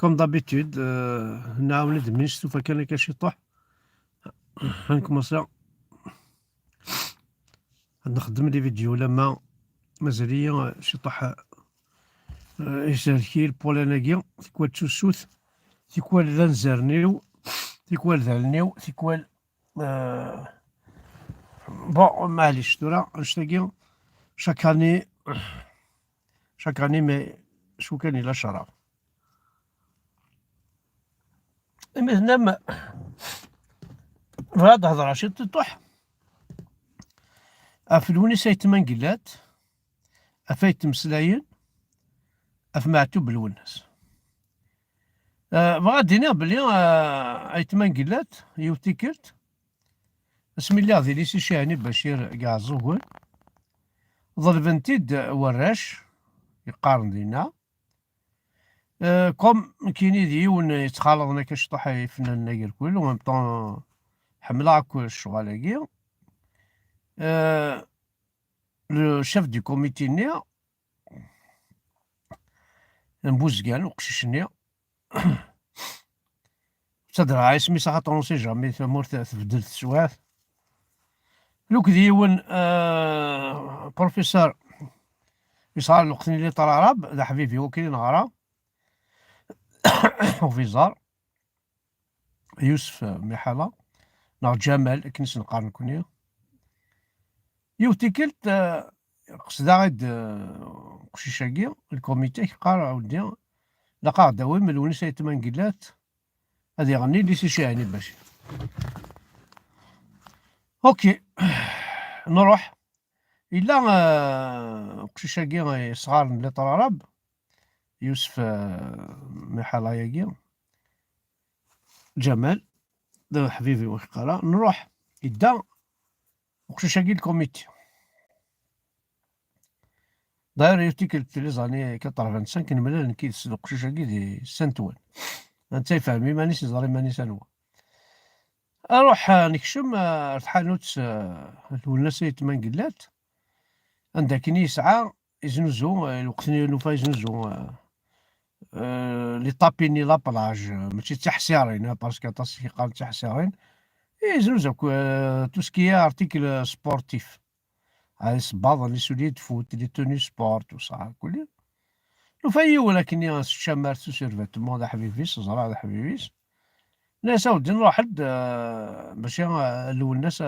Comme d'habitude, نعاود من نشوف كان كاش يطيح غنكمل نخدم لي فيديو لما مازال ليا شي طاح يسالكي البولاناكيا تيكوال تشوشوت تيكوال ذا نزرنيو تيكوال ذا النيو تيكوال بون معليش دورا نشتاقي شاك اني مي شو كان الا شرف مثلا هاد هضره شي تطيح افلوني سايتما قلات افايت مسلاين معتوب الوناس بغا دينا بلي ايتما قلات يوتيكلت اسم الله ذي ليسي شاهني بشير كاع الزوغل ضربنتيد وراش يقارن دينا كوم كيني ديون يتخالطنا كشطح يفنان ناقر كل ومام طون حملا كل الشغالاكي لو شيف دو كوميتي نيا نبوزكان وقشيشني تدرى عايسمي صح طونسي جامي ثمور تبدل السواث لوك ديون بروفيسور يصار الوقت اللي طلع راب ذا حبيبي وكيل نغرا وفيزار يوسف محالة نا جمال كنس نقارن كونيا يوتيكلت قصدا غيد قشيشاكي الكوميتي قارا ودي لقا داوي من الونس يتمن قلات هذا يغني لي سي شاهني باش اوكي نروح الا قشيشاكي صغار اللي طرارب يوسف محالة ياكي جمال دا حبيبي وقرا نروح يدا وقشيشاكي الكوميتي داير يوتيكلت لي زاني 85 مليون كيس القشيشاكي دي سنتوان انت فاهمي مانيش زاري مانيش انوا اروح نكشم الحانوت الوناس يتمن قلات عندها كني يسعى يزنزو الوقت اللي نوفا يزنزو لي طابيني لابلاج ماشي تحسيرين باسكو تصي قال تحسيرين يزنزو تو سكي ارتيكل سبورتيف هاي الصباط لي سوليد فوت لي توني سبورت وصح كلي نوفا ولكن شمارت سيرفيتمون دا حبيبيس زرا دا حبيبيس ناس اودي نروح حد باش الاول الناس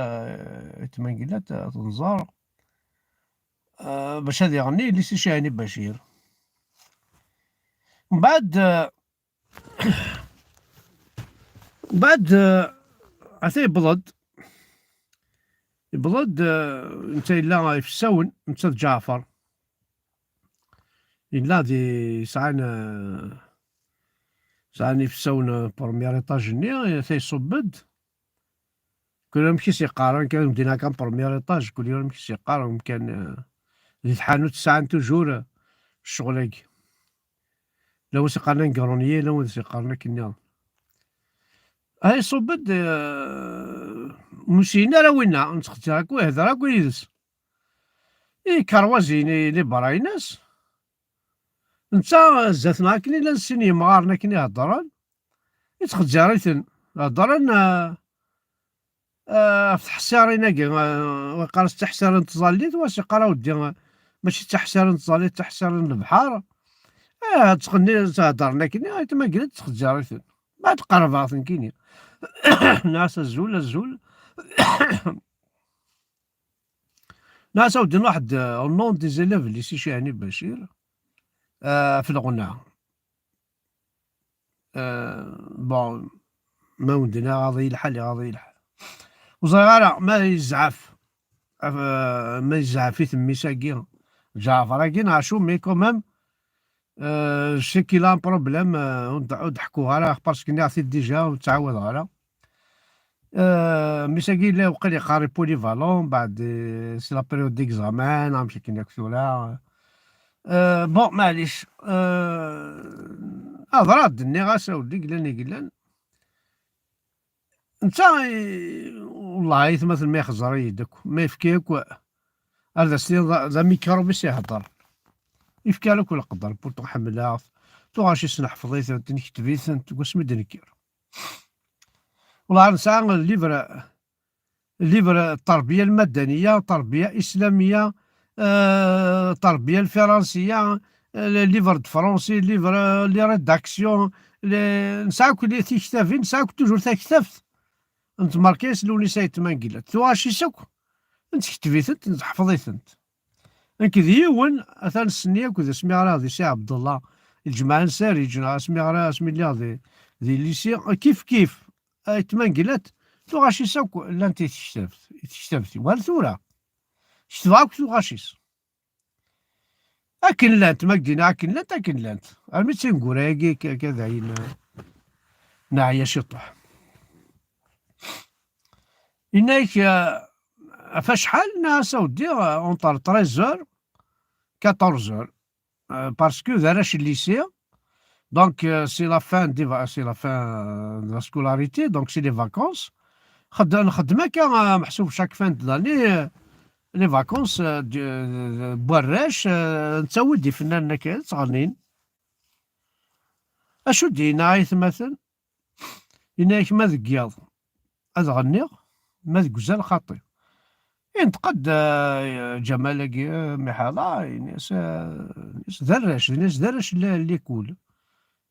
يتمن قلات تنزار باش هذا يغني اللي سي شاهني بشير من بعد عطيه بلد انت الا يفساون انت جعفر الا دي سعاني يفساون بروميير ايطاج ني تيصبد كل يوم كيس يقارن كان مدينة كان بروميير ايطاج كل يوم كيس يقارن كان دي الحانوت ساعة توجور الشغلاكي لو سيقارنا نكرونيي لو سيقارنا كنيا هاي صبد موسينا راه وينا نتختار هاكا يهضر هاكا يدس كروازيني لي برايناس نتا زاتنا كني لا نسيني مغارنا كني هضران يتخجريتن هضران في تحسيرينا كي وقال تحسيرن تزاليت واش قرا ودي ماشي تحسيرن تزاليت تحسيرن البحر تغني تهضرنا كني تما قلت تخجريتن بعد قرباتن كيني ناس الزول ناس ودي واحد النون دي زيليف اللي سي شاهني بشير في الغنى بون ما ودنا غاضي الحال وصغيرة ما يزعف في ثمي ساكي جعفر كي نعرفو مي كومام شي كي لا بروبليم ضحكوها راه باسكو كني عرفتي ديجا وتعود على مي ساكي لا وقال يقاري بولي فالون بعد سي لا بيريود ديكزامان نمشي كي ناكسولا بون معليش هضرات دني غاس اودي قلان نتا والله يتمثل ما يخزر يدك ما يفكيك هذا سنين ذا ميكرو باش يهضر يفكالك ولا قدر بورتو حملها Tuɣac-is neḥfeظ-itent, nekteb-itent, deg wasmi d-nekker. والله نسعى ليفر التربية المدنية، تربية إسلامية، التربية الفرنسية، ليفر د فرونسي، ليفر لي ريداكسيون، نسعى كل تيكتافين، نسعى توجور تاكتافت، نتماركيس لونيسا يتمانقيلات، توغاشيس أك نتكتبيثنت نحفظيثنت. هكذ يون أثان السنية كذا سمي غرا سي عبد الله الجماعة نساري جنا سمي غرا سمي ليها ذي الليسي كيف يتمانقيلات توغاشيس أك لان تيكتافت وهل ثورة شتفاك توغاشيس أكن لانت ماكدينا أكن لانت أرمي تنقول هاكي كذا نعيا شطح إناك فشحال ناس أودي أونطار 13 14 باسكو داراش الليسي دونك سي لا فان سي لا فان دو لا سكولاريتي دونك سي لي فاكونس نخدم هكا محسوب شاك فان داني لي فاكونس بواراش نتسود فنان كاين صغنين اشو دينا يتمثل إناك ما ذكياض هاد غنيغ ما ذكزال خاطي ينتقد جمال محالة ناس درش ناس درش اللي كول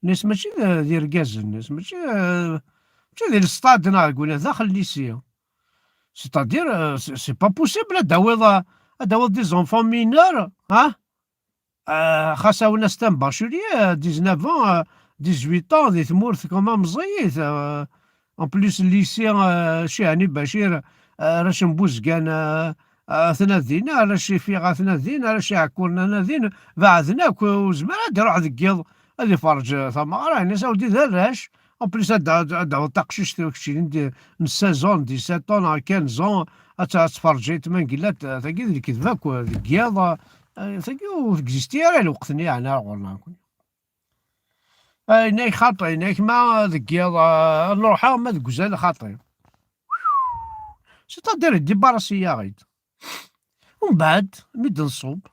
ناس ماشي ذي ركاز الناس ماشي ذي السطاد نقول داخل الليسيا سيتادير سي با بوسيبل داوض دي زونفون مينور خاصة وناس تام باشوليي 19 18 ذي ثمورث كما مزيت اون بليس الليسيا شي بشير راش مبوزكان ثنادين راش فيغا ثنادين راش يعكورنا نادين بعثناك وزمان هادي روح ذكيض هادي فرج ثما راه ناس ودي دراش اون بليس هاد تقشيش كشي السازون 17 15 تفرجي تمانقيلات ثاقي ذيك كذباك ذكياض ثاقي وكزيستي راه الوقتني يعني غورنا نكون إناك خاطي إناك ما ذكياض نروحها ما ذكزال خاطي سيتادير ديباراسيا غيد ومن بعد ميد نصوب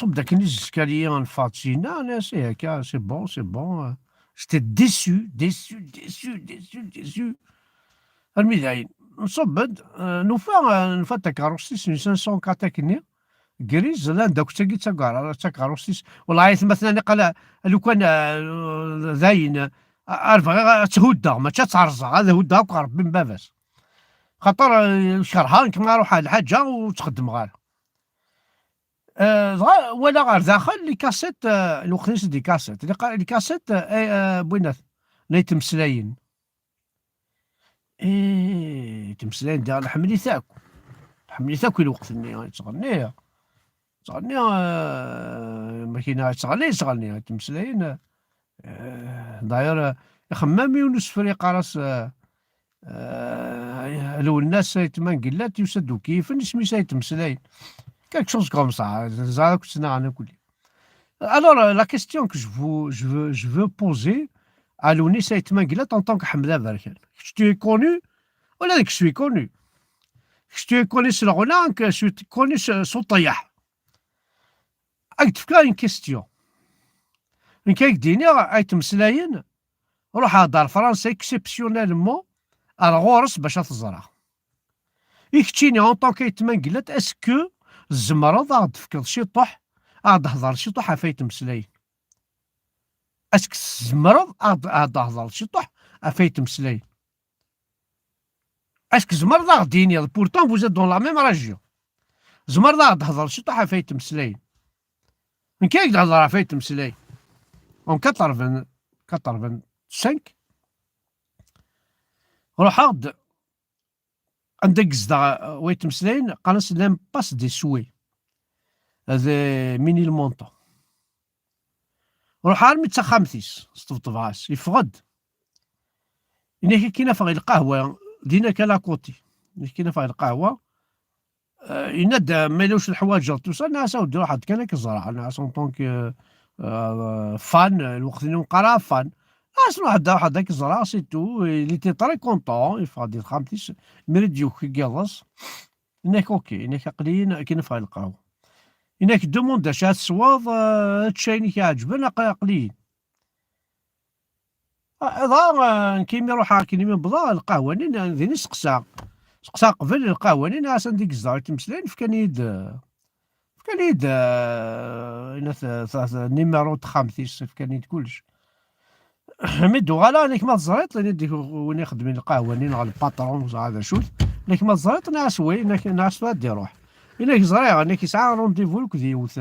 داك الإسكاليي نفاطسينا ناسي هكا سي بون جيتي ديسو المي داين نصب نفا تاكاروسيس 500 تاكني كريز لا داك تاكي تاكاروسيس والله مثلا قال لو كان داين عارف تهودا ما تعرزا هذا هودا ربي من باباس خاطر شرحان كما روح الحاجة وتخدم غير ولا غير داخل لي كاسيت الوقت دي كاسيت لي كاسيت بوينات لي تمسلاين تمسلاين ديال حمليتاك الوقت اللي تغني ما كاين تغني تمسلاين داير خمام يونس فريق راس لو الناس يتمنقلات يسدو كيف نسمي يتمسلاين quelque chose comme ça زعما كنت انا نقول alors la question que je veux poser à Lounis يتمنقلات en tant que حمزة بركان tu es connu ولا داك je suis connu tu es connu sur الغنى je suis connu sur الطياح راك تفكر une question من كيديني يتمسلاين روح هضر فرنسا اكسبسيونيلمون الغورس باش تزرع يكتشيني اون طون كيتمنقلات اسكو الزمرض غاد تفكر شي طح غاد تهضر شي طح عفاي تمسلاين اسك الزمرض غاد تهضر شي طح عفاي تمسلاين اسك الزمرض غاد ديني بورتون فوز دون لا ميم راجيون الزمرض غاد تهضر شي طح عفاي تمسلاين من كاين تهضر عفاي تمسلاين اون 85 روح غاد عندك زدا ويتمسلاين قالس لام باس دي سوي هذا ميني المونطو روح عارمي تخامثيس سطفطفاس يفقد إنك كاينه فغي القهوة دينا كلا كوتي كاينه فغي القهوة يناد مالوش الحوايج توصل ناس ودي واحد كان كزرع ناس اون طونك فان الوقت اللي نقرا فان ناس واحد هكاك زرع سيتو اللي تي تري كونطون يفادي الخامتيس مريد يوك كيغلص إنك اوكي إنك قليل كاين فغي القهوة إنك دوموند اش هاد الصواض تشايني كيعجبنا قليل إذا كيما يروح كيما بضا القهواني ذيني سقسا قبل القهواني عسان ديك الزهر تمسلين فكان يد إنا نيميرو تخامتيس فكان يد كلش. مي دوغالا أنك ما تزريط لأن ديك وين يخدمين القهواني غا الباترون هذا شوت، أنك ما تزريط ناعس وي ناعس غادي يروح، إلا زريغ أنك يسعى رونديفو لك يوث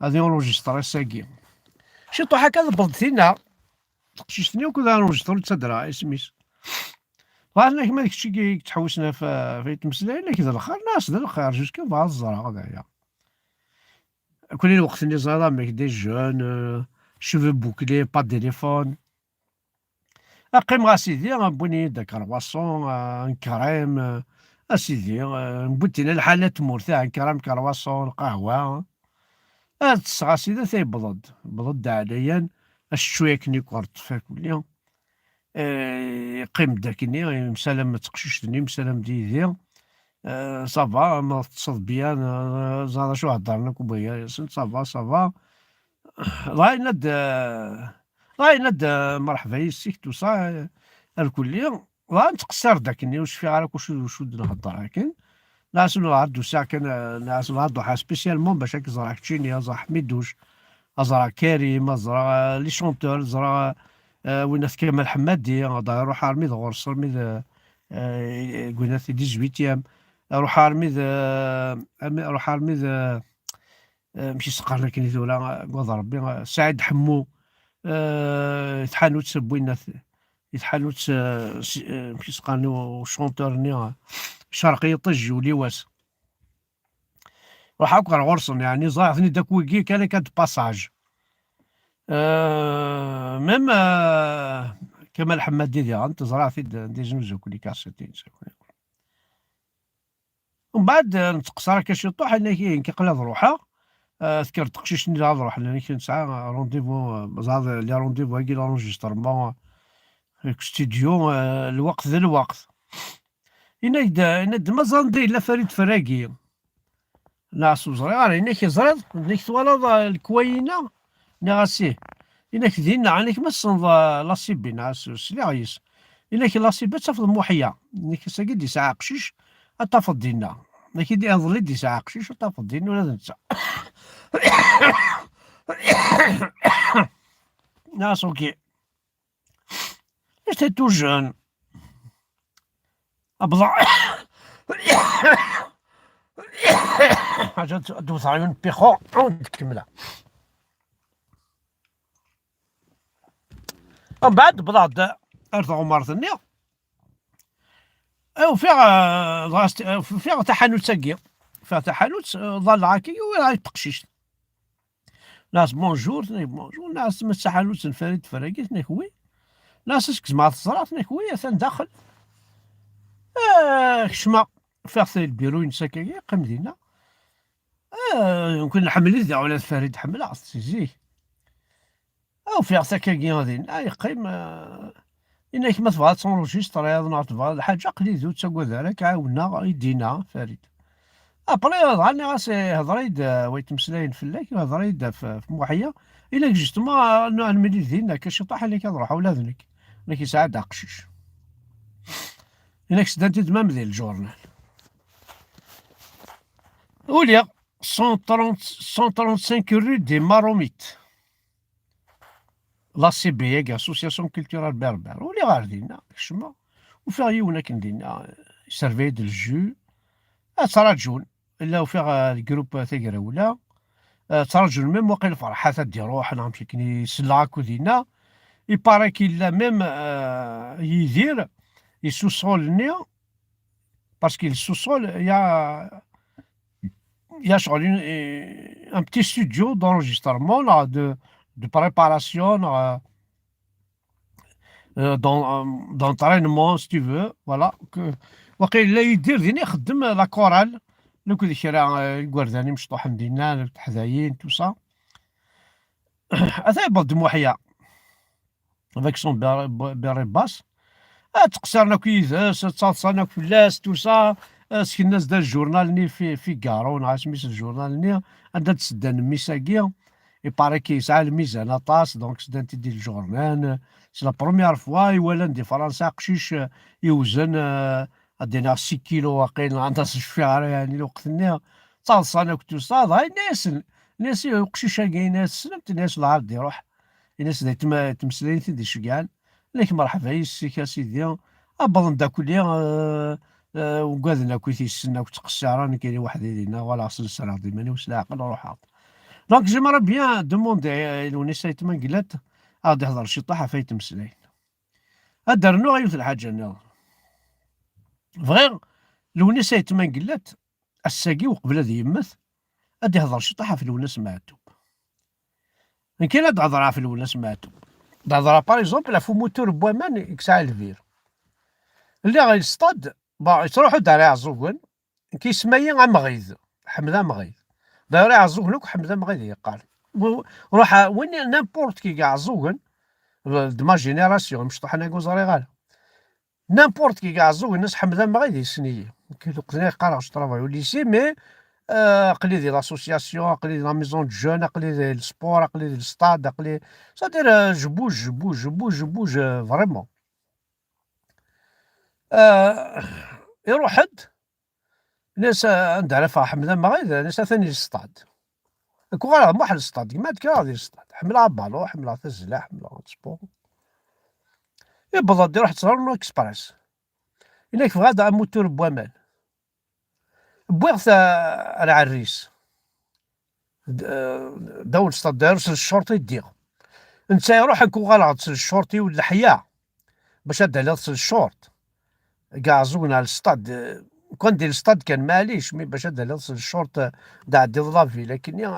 غادي ينروجيستري ساكي، شي طوح هكا بلدتينا تقشيشتني وكذا انروجيسترو تسدرا اسميس، أنك ما داكشي كي تحوسنا في تمسلاي لك ذا الخير ناس ذا الخير جوسكا بعض الزرع هذايا، كل الوقت اللي زرا ميك دي جون شوفو بوكلي با تيليفون، أقيم سيدي غنبوني دا كرواسون كريم سيدي نبوتينا الحالة تمورتها كريم كرواسون قهوة تسعى سيدي بضد عليا شوية كني كورت فيك اليوم قيم داكني مسالم تقشيشتني مسالم ديدي صافا ما تصد بيا زاد شو هضرنا كوبايا ياسين صافا لا يناد مرحبا يسيك توصا الكلية نتقصر داكني واش في عارف واش نهضر لكن ناس عندو ساعة كان ناس عندو حاجة سبيسيالمون باش هاك زرع كتشيني زرع حميدوش زرع كريم زرع لي شونتور زرع وينات كمال حمادي يروح عرميد غرس رميد قلنا في 18 روح عرميد روح عرميد ماشي سقرنا كاين ذولا قوض ربي سعيد حمو يتحانوت بوينات يتحانوت ماشي سقرني شونتور شرقي طج وليواس روح هاكا غرسن يعني ظاهرني داك ويكي كان باساج ميم كمال حمادي انت زرع في دي جنوزو كلي كاسيتين ومن بعد نتقصر هكا شي طوح انا كيقلب روحها ذكر تقشيشني غاد نروح لاني كنسعى رونديفو زاد لي رونديفو هاكي لونجسترمون في ستوديو الوقت ذا الوقت يناد مازال ندير لا فريد فراقي ناس وزرير إنك زريض إنك توالد الكوينة نغاسيه إنك دينا عنك مصن لاسيبي ناس سلاعيس إنك لاسيبي تفض موحية إنك ساقي دي ساعة قشيش أتفض دينا إنك دي أظلي دي ساعة قشيش أتفض دينا ولا تنسى ناس أوكي j'étais tout jeune أبضع حاجة دوز عيون بيخو نكملها ومن بعد بضعت أرثغ مرة ثانية فيها تحانوت ساقية فيها تحانوت ظل هاكي وراهي تقشيش ناس بونجور بونجور ناس تما تحانوت فريد فراقي نكوي ناس اسكز مع الزرع نكوي ثان داخل كشما فيها البيرو نساكي قام دينا يمكن نحمل ذا ولا فريد حملها سيزيه أو في ساكاكي غادي يقيم إنك ما تبغى تونجيستري هذا تبغى الحاجة قليل تسوى ذلك عاودنا يدينا فريد أبري غاني غاسي هضريد ويتمسلاين فلاك هضريد في موحية إلا جوستومون نملي ذينا كاش طاح اللي كنروح ولا ذنك إنك يساعد قشيش إنك سدانتي تمام ذي الجورنال وليا 135 rue des Maromites لا سي بي ياك اسوسياسيون كولتورال بربر ولي غار دينا كشما وفيها يونا كندينا سيرفي د الجو تراجون الا وفيها الجروب تاكراولا تراجون ميم واقيلا فرحات دي روحنا نمشي كني سلاك ودينا يباري كيلا ميم يدير يسوسولني باسكو السوسول يا شغل ان بتي ستوديو دونجسترمون de préparation, d'entraînement, si tu veux, voilà. وقيلا يدير ذيني يخدم لا كورال لو كنت كرا الكورداني مشطوح مدينة الحذايين تو سا هذا يبرد موحية افيك سون بيري باس تقصرنا كيزاس تصاصنا فلاس تو سا اسكي الناس دار الجورنال ني في كارون عا سميت الجورنال ني عندها تسدان ميساكيا يباري كيسعى الميزان أطاس دونك شدان تيدي الجورنان سي لا بروميير فوا يولان دي فرنسا قشيش يوزن أدينا 6 كيلو واقيلا عندها الشفير يعني الوقتني تصاص أنا كنت صاد هاي الناس قشيشة كاينة سلمت الناس العرض يروح الناس تمسلين دي شكان لكن مرحبا يسيك أسيدي أبضن دا كليا وقادنا كي تيسنا وتقشع راني كاين واحد يدينا ولا سلسلة ديماني وسلا عقل روح عاط دونك جيمرا بيان دوموندي لونيسا يتما قلات غادي يهضر شي طاحة فايت مسلاين هادرنو غيوث الحاجة نيض فغير لونيسا يتما قلات الساقي وقبل هذا يمث غادي يهضر شي طاحة في الوناس معتوب كاين هاد هضرة في الوناس معتوب هضرة باغ اكزومبل فو موتور بوامان يكسع الفير اللي غيصطاد تروحو دار عزوكن كيسمايا مغيث حمزة مغيث داير عزوكن لوك حمزة مغيث يقال روح وين نامبورت كي كاع عزوكن دما جينيراسيون مش طحنا كوزاري غال نامبورت كي كاع عزوكن الناس حمزة مغيث يسني كي قدنا يقرا واش طرافاي au lycée مي قلي ديال لاسوسياسيون قلي ديال لا ميزون دو جون قلي ديال السبور قلي ديال الستاد قلي سادير جو بوج فريمون يروح حد ناس عندها على فيها حمله ما غير ناس ثاني للصطاد كون غير واحد الصطاد كيما هاد غادي للصطاد حملها بالو حملها الزلا حملها سبور يبدا يروح تصور اكسبريس إلا كيف غادا موتور بوامان بويغ العريس داول الصطاد يرسل الشرطي يديغ نتا يروح كون غلط الشرطي ولا حيا باش هدا يرسل الشرط كاع زونا للصطاد كون دير الصطاد كان معليش مي باش هدا يرسل الشرط قاعد دير لافي لكن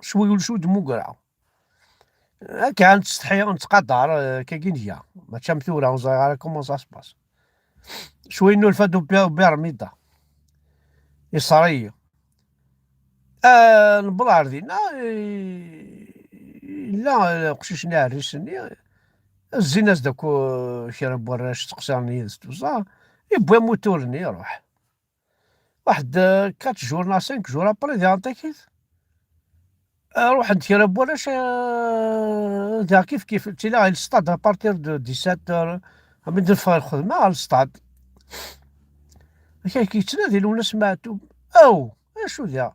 شوي ولا شوي دمو قرعه هاكا نستحي نتقدر كاينيا ما تشمثوره وزاير كومون سا سباس شوي نولفادو بيرميدا يسري نبلار دينا لا قشيش نعرسني الزيناس داك شرب وراش تقصرني توصا يبغي موتورني يروح واحد 4 جور 5 جور ابري ديانتيكيت روح عند شرب وراش دا كيف تيلا غير السطاد ابارتير دو 17 من دفع الخدمة على السطاد كيتنادي الناس معتوب او اشو ذا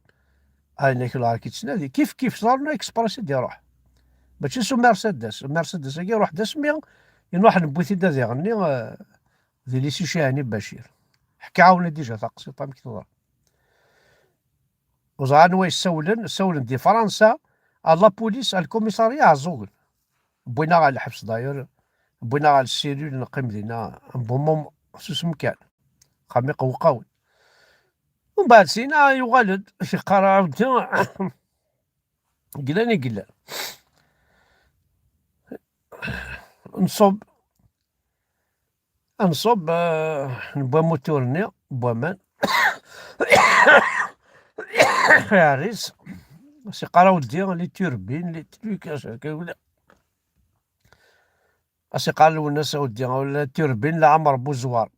هايناك راه كيتنادي كيف صارنا اكسبريس دي روح ماشي سو مرسيدس كي روح داسمي واحد نبوثي دا يغني ذي ليسي شاهني بشير حكى عاونا ديجا تقسيطه كي تهضر وزعانوا سولن دي فرنسا لا بوليس الكوميساريا عزوغل بوينا على الحبس داير بوينا على السيريو نقيم لينا بوموم خصوص مكان خميق وقاول ومن بعد سينا يغالد شي قرار قلاني قلا نصب نبوا موتورني بوامان عريس سي قراو ديال لي توربين لي تريكاش هكا ولا اسي قالوا الناس ودي ولا توربين لا عمر بوزوار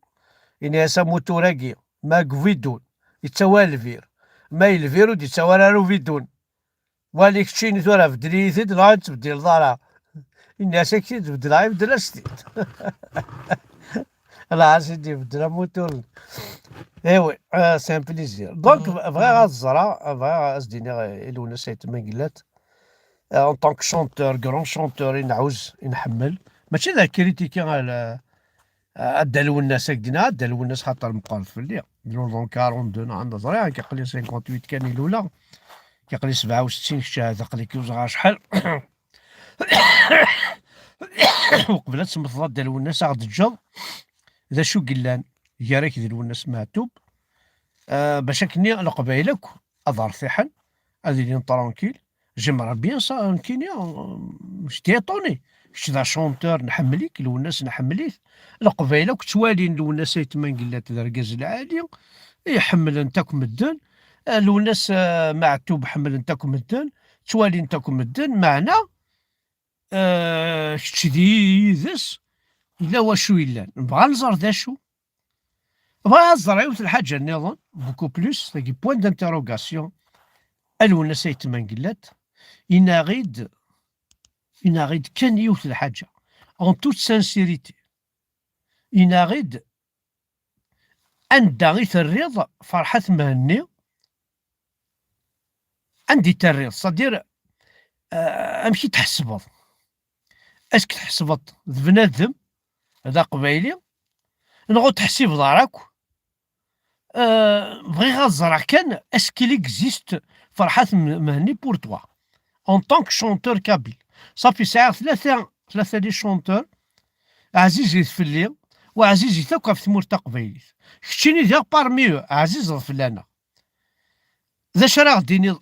إني أسا موتوراكي ماك فيدون يتسوالفير ما يلفيرو دي تسوالارو فيدون واليك تشيني تورا في دريثد لا تبدل ضارا إني أسا كي تبدل هاي بدل أستيد لا سيدي بدل موتور ايوي سي ان بليزير دونك فغي غاد الزرا فغي أسديني الوناس سيتما قلات اون طونك شونتور كرون شونتور ينعوز ينحمل ماشي ذاك كريتيكي على الدلو الناس هكدينا الدلو الناس خاطر مقال في الليل دون 42 عندها زريعه كيقلي 58 كان الاولى كيقلي 67 الشهاده قلي كيوزع شحال وقبل تسمى الدلو الناس غاد تجر اذا شو قلان يا راك دلو الناس معتوب باش كني القبايلك اظهر ثحن هذه لين طرونكيل جمرا بيان سا كينيا مش تيطوني شدا شونتور نحمليك لو الناس نحمليه القبيله كتوالين لو الناس يتمن قلات الركاز العالي يحمل نتاكم الدن لو الناس معتوب حمل نتاكم الدن توالي نتاكم الدن معنا شديدس الا واشو الا نبغى نزر ذا شو بغا نزر عيوت الحاجه نظن بوكو بلوس تاكي بوان دانتيروغاسيون الو الناس يتمن قلات إنا غيد كان يوث الحاجة اون توت سانسيريتي، إنا غيد أنت غي تريض فرحة مهني عندي تريض صدير أمشي تحسبض اسك تحسبض بنادم هذا قبايلي نغو تحسب راك بغيت غنزرع كان اسكيل اكزيست فرحة مهني بور توا اون طونك شونتور كابيل. صافي ساعة ثلاثة لي شونتور عزيزي فلي وعزيزي ثوك في ثمور تقبيليت كتشيني ديال بارمي عزيز فلانا ذا شرا غديني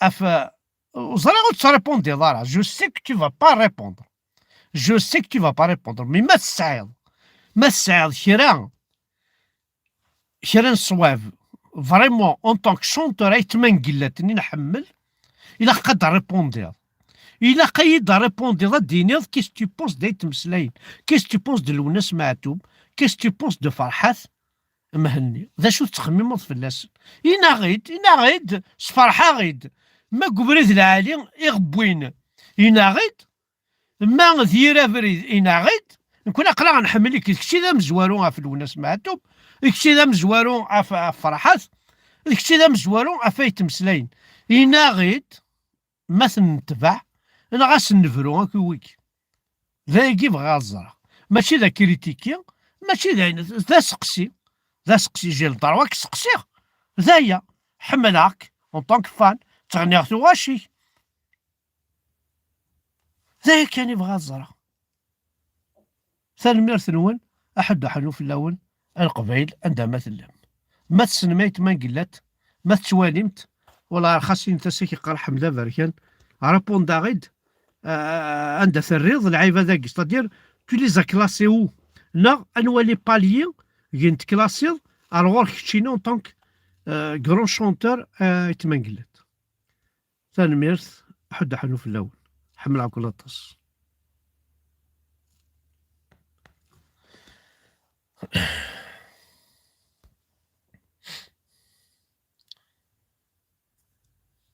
اف وزرا غو تريبوندي ضارع جو سي كو tu vas pas répondre جو سي كو tu vas pas répondre مي ما تسعيض كرا نصواب فريمون اون طونك شونتور يتمنقلاتني نحمل الا قد ريبوندي الا قيد ريبوندي دينيض كيس تو بونس داي تمسلاين كيس تو بونس دو الوناس معتوب كيس تو بونس دو فرحات مهني ذا شو تخممض فلاس إنا غيد سفرحة غيد ما قبريد العالي يغبوين إنا غيد ما ذيرا بريد إنا غيد نكون أقرا غنحمل كشي ذا مزوارو في الوناس معتوب كشي ذا مزوارو فرحات كشي ذا مزوارو يتمسلاين إنا غيد ما تنتبع انا غاس نفرو هاكي ويك ذا يجيب غازرة ماشي ذا كريتيكي ماشي ذا سقسي ذا سقسي جي لدرواك سقسيه ذايا حملاك اون طونك فان تغنيغ واشي ذايا كان يبغى الزرع ثاني ميرث نون احد حنو في الاول القبيل عندها مثلا ما تسنميت ما قلت ما تشوالمت ولا خاصني تسيكي قرا حمدا بركان رابون داغيد عندها الريض العيبه ذاك ستادير تو لي كلاسي او لا انوا لي باليي كنت كلاسي الوغ كتشينا اون طونك كرون شونتور يتمنقلت ثاني ميرث حد حنو في الاول حمل على كل طس